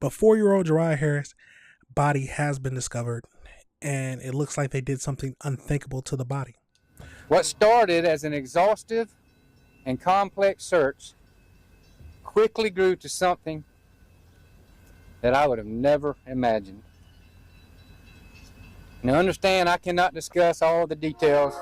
But 4-year-old Javeayah Harris' body has been discovered, and it looks like they did something unthinkable to the body. What started as an exhaustive and complex search quickly grew to something that I would have never imagined. Now understand, I cannot discuss all the details.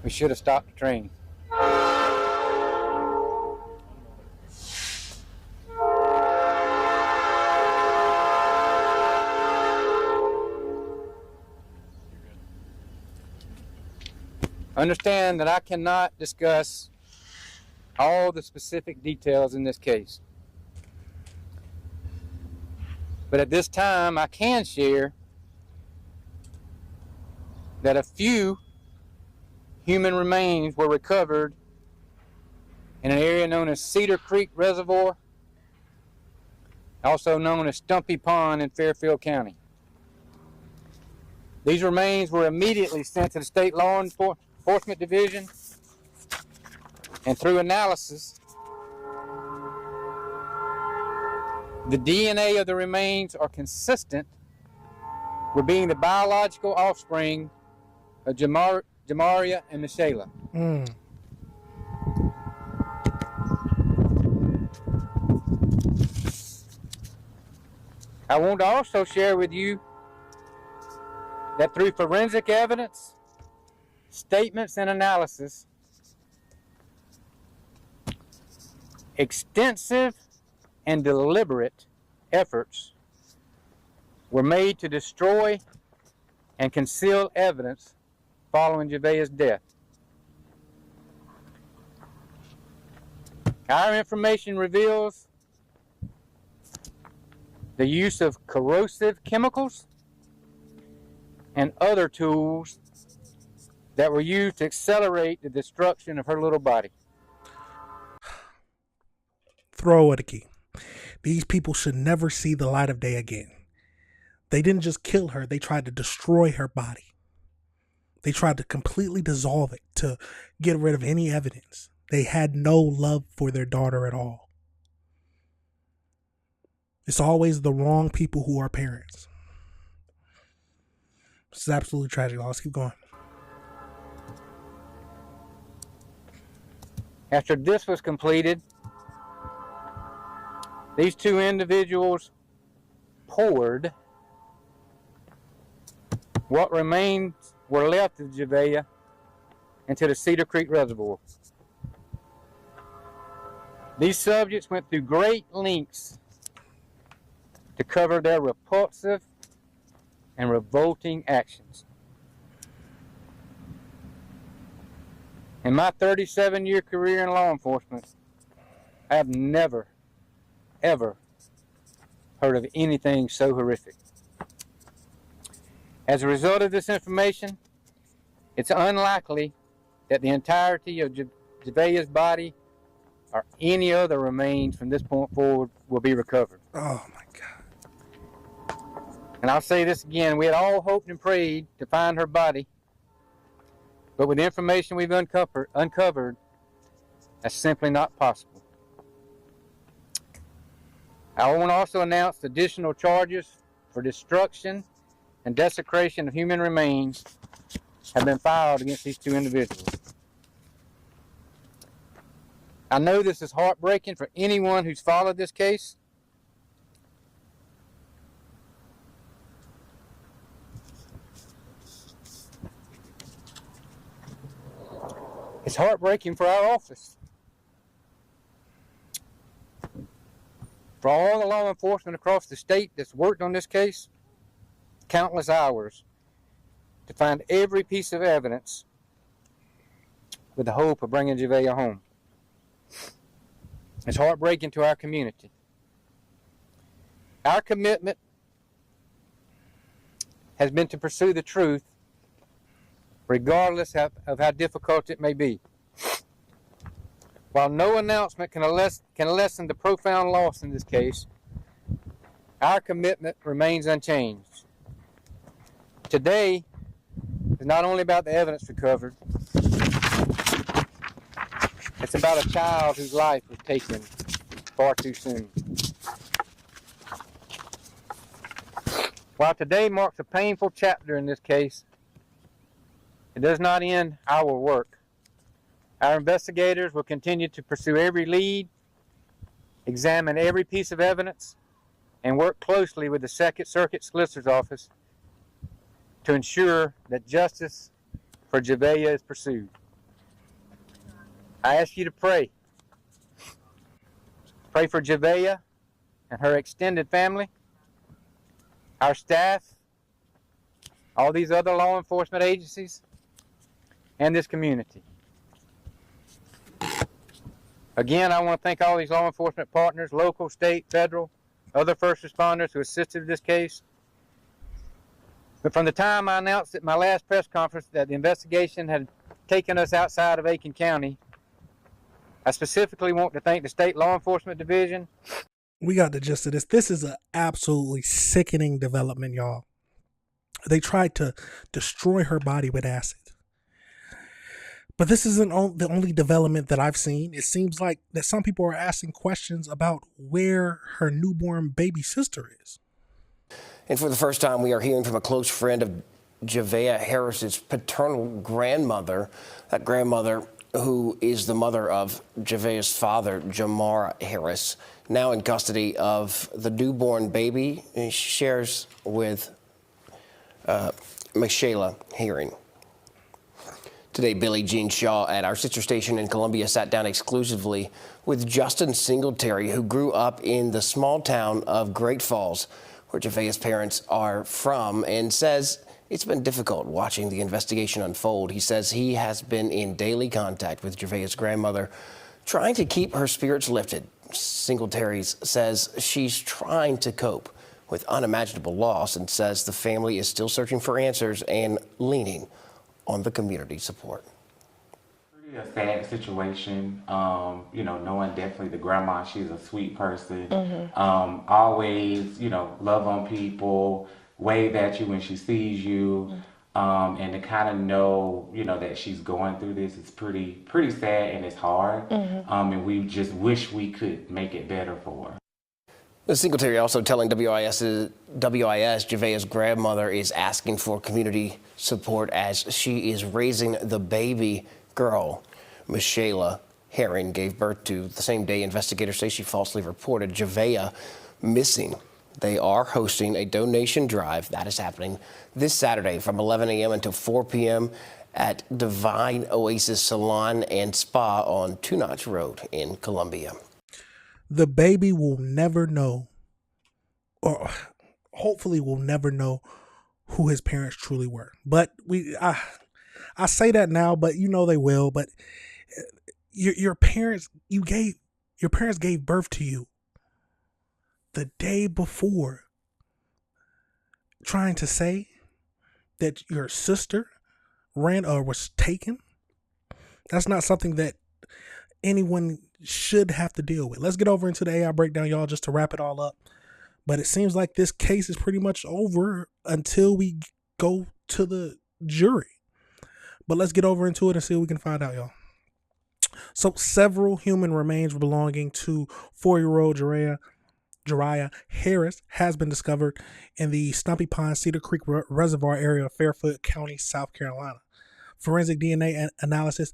We should have stopped the train. Understand that I cannot discuss all the specific details in this case. But at this time, I can share that a few human remains were recovered in an area known as Cedar Creek Reservoir, also known as Stumpy Pond in Fairfield County. These remains were immediately sent to the State Law Enforcement Division, and through analysis, the DNA of the remains are consistent with being the biological offspring of Javeayah and Michelle. I want to also share with you that through forensic evidence, statements, and analysis, extensive and deliberate efforts were made to destroy and conceal evidence following Javeayah's death. Our information reveals the use of corrosive chemicals and other tools that were used to accelerate the destruction of her little body. Throw it a key. These people should never see the light of day again. They didn't just kill her, they tried to destroy her body. They tried to completely dissolve it to get rid of any evidence. They had no love for their daughter at all. It's always the wrong people who are parents. This is absolutely tragic. Let's keep going. After this was completed, these two individuals poured what remains were left of Javeayah into the Cedar Creek Reservoir. These subjects went through great lengths to cover their repulsive and revolting actions. In my 37-year career in law enforcement, I have never, ever heard of anything so horrific. As a result of this information, it's unlikely that the entirety of Javeayah's body or any other remains from this point forward will be recovered. Oh my God. And I'll say this again, we had all hoped and prayed to find her body, but with the information we've uncovered, that's simply not possible. I want to also announce additional charges for destruction and desecration of human remains have been filed against these two individuals. I know this is heartbreaking for anyone who's followed this case. It's heartbreaking for our office, for all the law enforcement across the state that's worked on this case, countless hours to find every piece of evidence with the hope of bringing Javeayah home. It's heartbreaking to our community. Our commitment has been to pursue the truth regardless of how difficult it may be. While no announcement can lessen the profound loss in this case, Our commitment remains unchanged. Today is not only about the evidence recovered, it's about a child whose life was taken far too soon. While today marks a painful chapter in this case, it does not end our work. Our investigators will continue to pursue every lead, examine every piece of evidence, and work closely with the Second Circuit Solicitor's Office to ensure that justice for Javeayah is pursued. I ask you to pray. Pray for Javeayah and her extended family, our staff, all these other law enforcement agencies, and this community. Again, I want to thank all these law enforcement partners, local, state, federal, other first responders who assisted in this case. But from the time I announced at my last press conference that the investigation had taken us outside of Aiken County, I specifically want to thank the State Law Enforcement Division. We got the gist of this. This is an absolutely sickening development, y'all. They tried to destroy her body with acid. But this isn't the only development that I've seen. It seems like that some people are asking questions about where her newborn baby sister is. And for the first time, we are hearing from a close friend of Javeayah Harris's paternal grandmother, that grandmother who is the mother of Javeayah's father, Jamar Harris, now in custody of the newborn baby. And she shares with Michaela Herring. Today, Billie Jean Shaw at our sister station in Columbia sat down exclusively with Justin Singletary, who grew up in the small town of Great Falls, where Javeayah's parents are from, and says it's been difficult watching the investigation unfold. He says he has been in daily contact with Javeayah's grandmother, trying to keep her spirits lifted. Singletary says she's trying to cope with unimaginable loss and says the family is still searching for answers and leaning on the community support. Pretty a sad situation, knowing definitely the grandma, she's a sweet person. Always, love on people, wave at you when she sees you. And to kind of know, that she's going through this, it's pretty sad and it's hard. And we just wish we could make it better for her. The Singletary also telling WIS Javeayah's grandmother is asking for community support as she is raising the baby girl Michaela Herring gave birth to the same day investigators say she falsely reported Javeayah missing. They are hosting a donation drive that is happening this Saturday from 11 a.m. until 4 p.m. at Divine Oasis Salon and Spa on Two Notch Road in Columbia. The baby will never know, or hopefully will never know, who his parents truly were. But I say that now, but they will. But your parents gave birth to you the day before, trying to say that your sister ran or was taken. That's not something that anyone should have to deal with. Let's get over into the AI breakdown, y'all, just to wrap it all up. But it seems like this case is pretty much over until we go to the jury. But let's get over into it and see what we can find out, y'all. So several human remains belonging to 4-year-old Javeayah Harris has been discovered in the Stumpy Pond Cedar Creek Reservoir area of Fairfield County, South Carolina. Forensic DNA analysis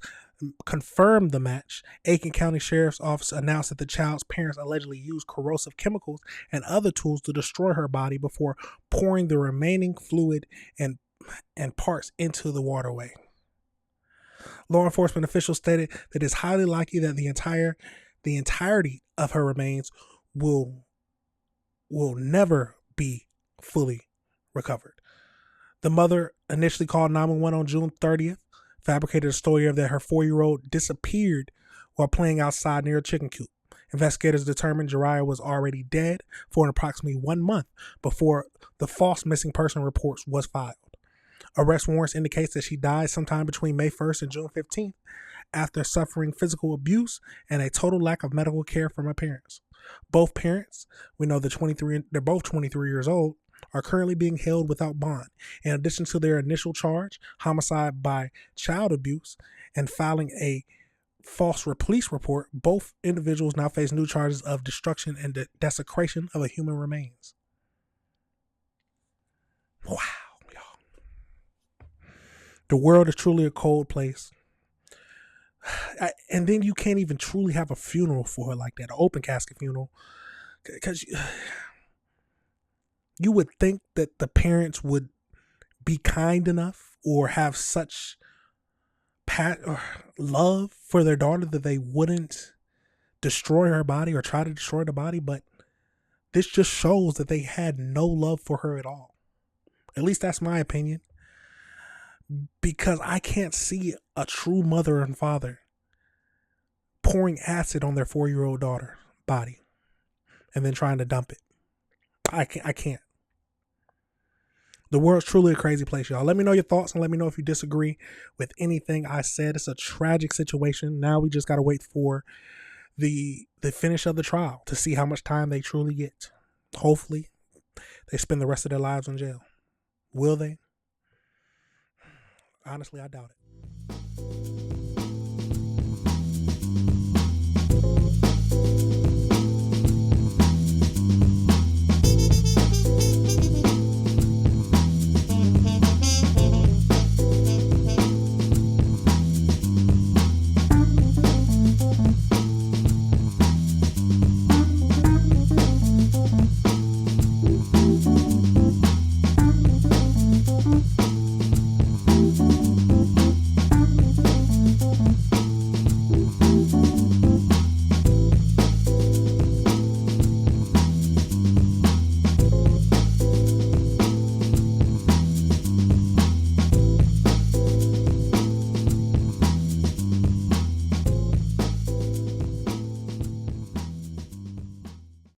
confirmed the match. Aiken County Sheriff's Office announced that the child's parents allegedly used corrosive chemicals and other tools to destroy her body before pouring the remaining fluid and parts into the waterway. Law enforcement officials stated that it's highly likely that the entirety of her remains will never be fully recovered. The mother initially called 911 on June 30th, fabricated a story of that her 4-year-old disappeared while playing outside near a chicken coop. Investigators determined Javeayah was already dead for approximately 1 month before the false missing person reports was filed. Arrest warrants indicate that she died sometime between May 1st and June 15th after suffering physical abuse and a total lack of medical care from her parents. Both parents, we know they're both 23 years old, are currently being held without bond. In addition to their initial charge, homicide by child abuse, and filing a false police report, both individuals now face new charges of destruction and desecration of a human remains. Wow, y'all. The world is truly a cold place. And then you can't even truly have a funeral for her like that, an open casket funeral. Because you would think that the parents would be kind enough or have such love for their daughter that they wouldn't destroy her body or try to destroy the body. But this just shows that they had no love for her at all. At least that's my opinion. Because I can't see a true mother and father pouring acid on their 4-year-old daughter's body and then trying to dump it. I can't. The world's truly a crazy place, y'all. Let me know your thoughts and let me know if you disagree with anything I said. It's a tragic situation. Now we just got to wait for the finish of the trial to see how much time they truly get. Hopefully, they spend the rest of their lives in jail. Will they? Honestly, I doubt it.